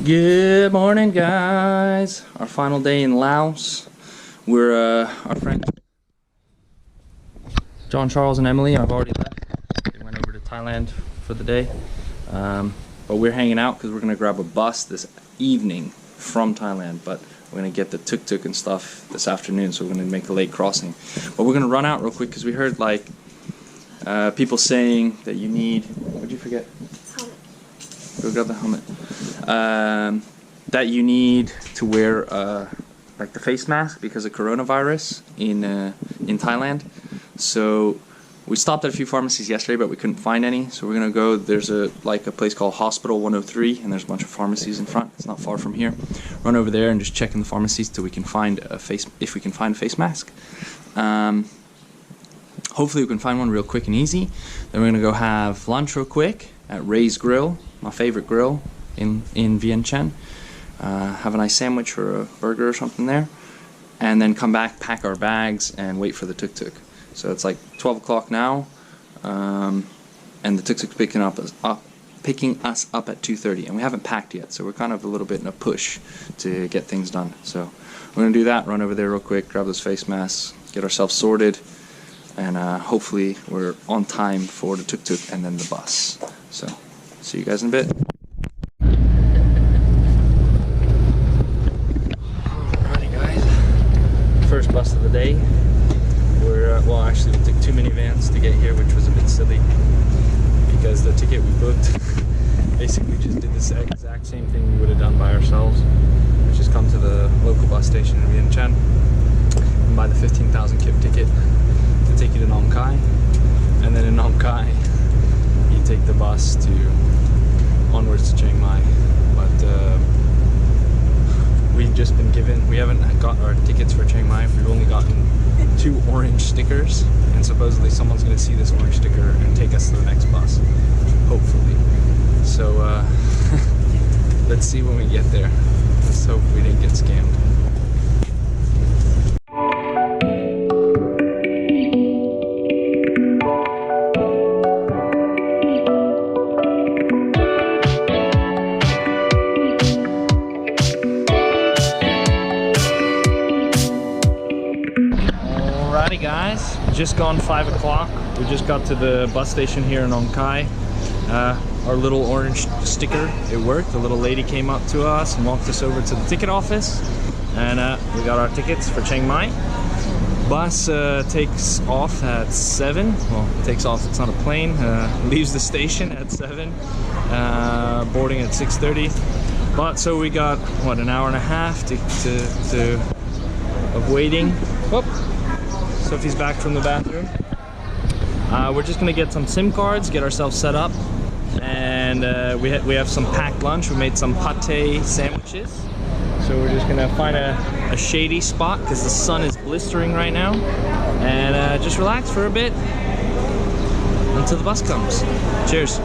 Good morning, guys. Our final day in Laos. We're our friends John, Charles, and Emily have already left. They went over to Thailand for the day, but we're hanging out because we're gonna grab a bus this evening from Thailand. But we're gonna get the tuk-tuk and stuff this afternoon, so we're gonna make the late crossing. But we're gonna run out real quick because we heard like people saying that you need. What'd you forget? Go grab the helmet. That you need to wear like the face mask because of coronavirus in Thailand. So we stopped at a few pharmacies yesterday, but we couldn't find any. So we're gonna go. There's a place called Hospital 103, and there's a bunch of pharmacies in front. It's not far from here. Run over there and just check in the pharmacies till we can find a face. If we can find a face mask. Hopefully we can find one real quick and easy. Then we're gonna go have lunch real quick at Ray's Grill, my favorite grill in Vientiane. Have a nice sandwich or a burger or something there, and then come back, pack our bags, and wait for the tuk-tuk. So it's like 12 o'clock now, and the tuk-tuk's picking us up at 2:30, and we haven't packed yet, so we're kind of a little bit in a push to get things done. So we're gonna do that, run over there real quick, grab those face masks, get ourselves sorted, and hopefully we're on time for the tuk-tuk and then the bus. So see you guys in a bit. Alrighty guys, first bus of the day. We're well, actually we took 2 minivans to get here, which was a bit silly because the ticket we booked basically just did the exact same thing we would have done by ourselves, which is come to the local bus station in Vientiane and buy the 15,000 kip ticket to take you to Nong Khai, and then in Nong Khai you take the bus to onwards to Chiang Mai. But we've just been given, we haven't got our tickets for Chiang Mai. We've only gotten 2 orange stickers, and supposedly someone's going to see this orange sticker and take us to the next bus, hopefully. So let's see when we get there. Let's hope we didn't get scammed. Alrighty guys, just gone 5 o'clock. We just got to the bus station here in Nong Khai. Our little orange sticker, it worked. The little lady came up to us and walked us over to the ticket office, and we got our tickets for Chiang Mai. Bus takes off at 7. Well, takes off, it's not a plane. Leaves the station at 7, boarding at 6:30. But so we got what, an hour and a half of waiting. Whoop. Sophie's back from the bathroom. We're just gonna get some SIM cards, get ourselves set up, and we have some packed lunch. We made some pate sandwiches, so we're just gonna find a shady spot because the sun is blistering right now, and just relax for a bit until the bus comes. Cheers.